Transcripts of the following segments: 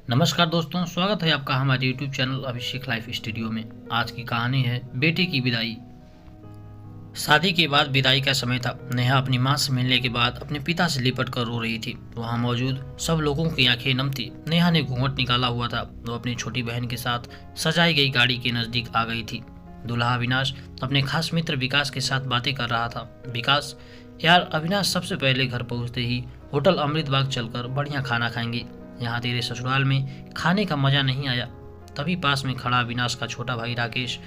नमस्कार दोस्तों, स्वागत है आपका हमारे YouTube चैनल अभिषेक लाइफ स्टूडियो में। आज की कहानी है बेटे की विदाई। शादी के बाद विदाई का समय था। नेहा अपनी मां से मिलने के बाद अपने पिता से लिपट कर रो रही थी। वहां मौजूद सब लोगों की आंखें नम थी। नेहा ने घूंघट निकाला हुआ था। वो अपनी छोटी बहन के साथ सजाई गई गाड़ी के नजदीक आ गई थी। दूल्हा अविनाश अपने खास मित्र विकास के साथ बातें कर रहा था। विकास, यार अविनाश, सबसे पहले घर पहुंचते ही होटल अमृत बाग चलकर बढ़िया खाना खाएंगे। यहाँ तेरे ससुराल में खाने का मजा नहीं आया। तभी पास में खड़ा अविनाश का छोटा भाई राकेश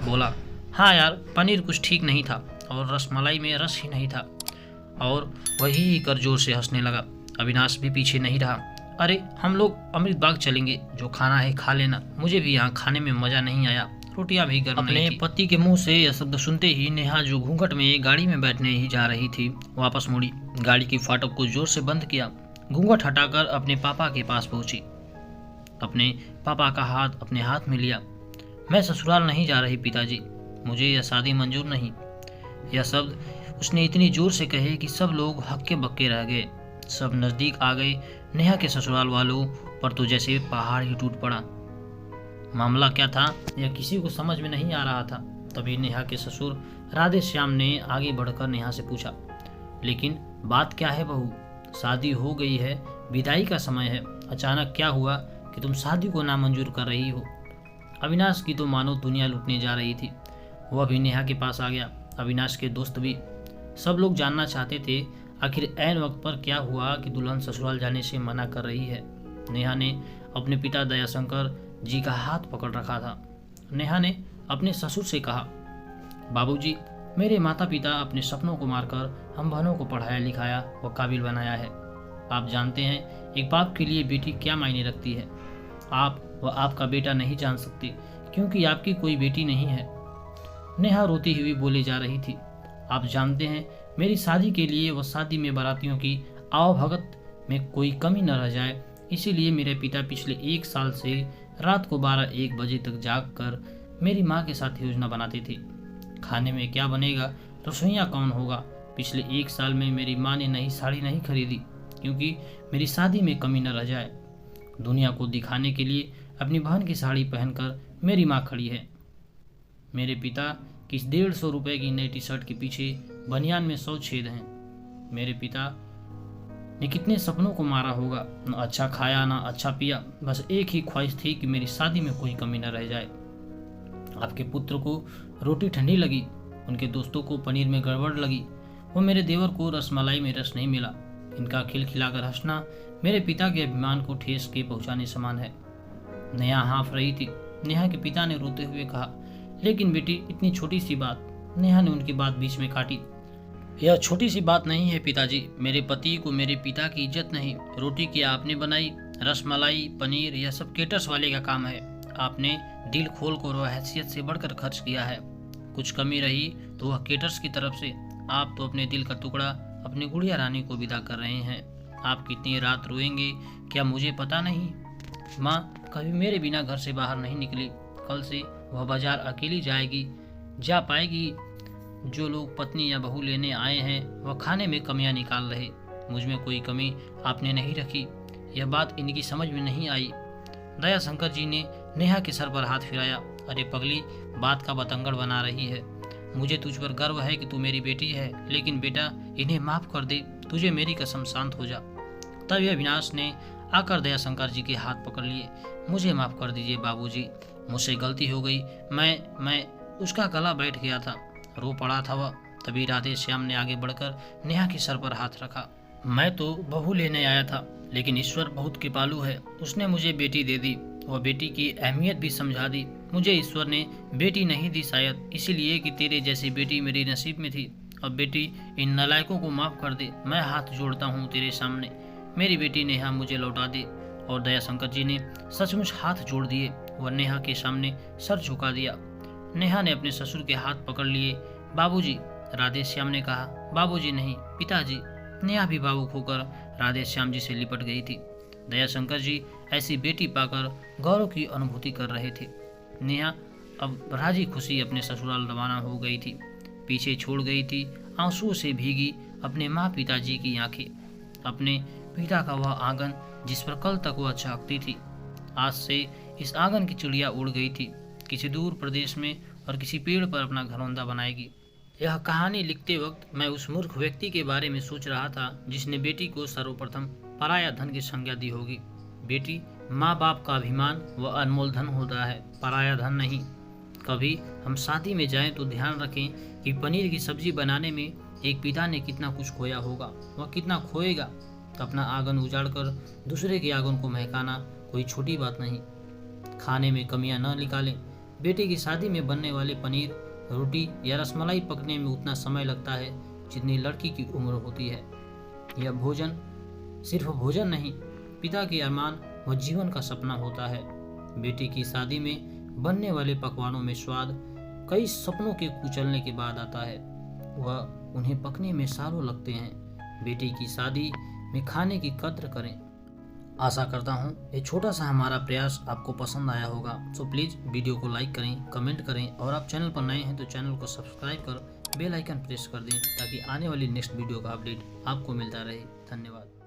बोला, हाँ यार, पनीर कुछ ठीक नहीं था और रसमलाई में रस ही नहीं था। और वही कर जोर से हंसने लगा। अविनाश भी पीछे नहीं रहा। अरे हम लोग अमृत बाग चलेंगे, जो खाना है खा लेना, मुझे भी यहाँ खाने में मजा नहीं आया, रोटियां भी गर्म नहीं थी। अपने पति के मुंह से यह शब्द सुनते ही नेहा, जो घूंघट में गाड़ी में बैठने ही जा रही थी, वापस मुड़ी। गाड़ी की फाटक को जोर से बंद किया। घूंघट हटाकर अपने पापा के पास पहुंची। अपने पापा का हाथ अपने हाथ में लिया। मैं ससुराल नहीं जा रही पिताजी, मुझे यह शादी मंजूर नहीं। यह शब्द उसने इतनी जोर से कहे कि सब लोग हक्के बक्के रह गए। सब नजदीक आ गए। नेहा के ससुराल वालों पर तो जैसे पहाड़ ही टूट पड़ा। मामला क्या था यह किसी को समझ में नहीं आ रहा था। तभी नेहा के ससुर राधे श्याम ने आगे बढ़कर नेहा से पूछा, लेकिन बात क्या है बहू? शादी हो गई है, विदाई का समय है, अचानक क्या हुआ कि तुम शादी को नामंजूर कर रही हो? अविनाश की तो मानो दुनिया लूटने जा रही थी। वह भी नेहा के पास आ गया। अविनाश के दोस्त भी। सब लोग जानना चाहते थे आखिर ऐन वक्त पर क्या हुआ कि दुल्हन ससुराल जाने से मना कर रही है। नेहा ने अपने पिता दयाशंकर जी का हाथ पकड़ रखा था। नेहा ने अपने ससुर से कहा, बाबूजी, मेरे माता पिता अपने सपनों को मारकर हम बहनों को पढ़ाया लिखाया व काबिल बनाया है। आप जानते हैं एक बाप के लिए बेटी क्या मायने रखती है। आप व आपका बेटा नहीं जान सकते, क्योंकि आपकी कोई बेटी नहीं है। नेहा रोती हुई बोले जा रही थी, आप जानते हैं मेरी शादी के लिए व शादी में बारातियों की आवभगत में कोई कमी न रह जाए, इसीलिए मेरे पिता पिछले 1 साल से रात को 12-1 बजे तक जाग कर मेरी माँ के साथ योजना बनाते थे। खाने में क्या बनेगा, रसोइया कौन होगा। पिछले 1 साल में मेरी माँ ने नई साड़ी नहीं खरीदी, क्योंकि मेरी शादी में कमी न रह जाए। दुनिया को दिखाने के लिए अपनी बहन की साड़ी पहनकर मेरी माँ खड़ी है। मेरे पिता की 150 रुपए की नई टी शर्ट के पीछे बनियान में 100 छेद हैं। मेरे पिता ने कितने सपनों को मारा होगा, न अच्छा खाया न अच्छा पिया, बस एक ही ख्वाहिश थी कि मेरी शादी में कोई कमी न रह जाए। आपके पुत्र को रोटी ठंडी लगी, उनके दोस्तों को पनीर में गड़बड़ लगी, वो मेरे देवर को रसमलाई में रस नहीं मिला। इनका खिलखिलाकर हंसना मेरे पिता के अभिमान को ठेस के पहुंचाने समान है। नेहा हाँफ रही थी। नेहा के पिता ने रोते हुए कहा, लेकिन बेटी, इतनी छोटी सी बात। नेहा ने उनकी बात बीच में काटी। यह छोटी सी बात नहीं है पिताजी, मेरे पति को मेरे पिता की इज्जत नहीं। रोटी क्या आपने बनाई, रसमलाई, पनीर, यह सब केटर्स वाले का काम है। आपने दिल खोल कर वह हैसियत से बढ़कर खर्च किया है। कुछ कमी रही तो वह केटर्स की तरफ से। आप तो अपने दिल का टुकड़ा अपनी गुड़िया रानी को विदा कर रहे हैं। आप कितनी रात रोएंगे क्या मुझे पता नहीं। माँ कभी मेरे बिना घर से बाहर नहीं निकली। कल से वह बाजार अकेली जाएगी, जा पाएगी। जो लोग पत्नी या बहू लेने आए हैं वह खाने में कमियां निकाल रहे। मुझ में कोई कमी आपने नहीं रखी। यह बात इनकी समझ में नहीं आई। दयाशंकर जी ने नेहा के सर पर हाथ फिराया। अरे पगली, बात का बतंगड़ बना रही है। मुझे तुझ पर गर्व है कि तू मेरी बेटी है, लेकिन बेटा इन्हें माफ कर दे, तुझे मेरी कसम, शांत हो जा। तब यह अविनाश ने आकर दयाशंकर जी के हाथ पकड़ लिए। मुझे माफ कर दीजिए बाबूजी, मुझसे गलती हो गई। मैं उसका गला बैठ गया था, रो पड़ा था वह। तभी राधे श्याम ने आगे बढ़कर नेहा के सर पर हाथ रखा। मैं तो बहू लेने आया था, लेकिन ईश्वर बहुत कृपालु है, उसने मुझे बेटी दे दी। वह बेटी की अहमियत भी समझा दी। मुझे ईश्वर ने बेटी नहीं दी, शायद इसीलिए कि तेरे जैसी बेटी मेरी नसीब में थी। अब बेटी, इन नालायकों को माफ कर दे। मैं हाथ जोड़ता हूँ तेरे सामने, मेरी बेटी नेहा मुझे लौटा दे। और दयाशंकर जी ने सचमुच हाथ जोड़ दिए। वह नेहा के सामने सर झुका दिया। नेहा ने अपने ससुर के हाथ पकड़ लिए। बाबूजी, राधे श्याम ने कहा। बाबूजी नहीं, पिताजी। नेहा भी भावुक होकर राधे श्याम जी से लिपट गई थी। दयाशंकर जी ऐसी बेटी पाकर गौरव की अनुभूति कर रहे थे। नेहा अब राजी खुशी अपने ससुराल रवाना हो गई थी। पीछे छोड़ गई थी आंसुओं से भीगी अपने माँ पिताजी की आंखें, अपने पिता का वह आंगन जिस पर कल तक वह झांकती थी। आज से इस आंगन की चिड़िया उड़ गई थी, किसी दूर प्रदेश में और किसी पेड़ पर अपना घरौंदा बनाएगी। यह कहानी लिखते वक्त मैं उस मूर्ख व्यक्ति के बारे में सोच रहा था जिसने बेटी को सर्वप्रथम पराया धन की संज्ञा दी होगी। बेटी माँ बाप का अभिमान व अनमोल धन होता है, पराया धन नहीं। कभी हम शादी में जाएं तो ध्यान रखें कि पनीर की सब्जी बनाने में एक पिता ने कितना कुछ खोया होगा, वह कितना खोएगा। अपना आंगन उजाड़ कर दूसरे के आंगन को महकाना कोई छोटी बात नहीं। खाने में कमियां न निकालें। बेटे की शादी में बनने वाले पनीर, रोटी या रसमलाई पकने में उतना समय लगता है जितनी लड़की की उम्र होती है। यह भोजन सिर्फ भोजन नहीं, पिता के अरमान व जीवन का सपना होता है। बेटी की शादी में बनने वाले पकवानों में स्वाद कई सपनों के कुचलने के बाद आता है, वह उन्हें पकने में सालों लगते हैं। बेटी की शादी में खाने की कद्र करें। आशा करता हूँ ये छोटा सा हमारा प्रयास आपको पसंद आया होगा। सो प्लीज़ वीडियो को लाइक करें, कमेंट करें और आप चैनल पर नए हैं तो चैनल को सब्सक्राइब कर बेल आइकन प्रेस कर दें ताकि आने वाली नेक्स्ट वीडियो का अपडेट आपको मिलता रहे। धन्यवाद।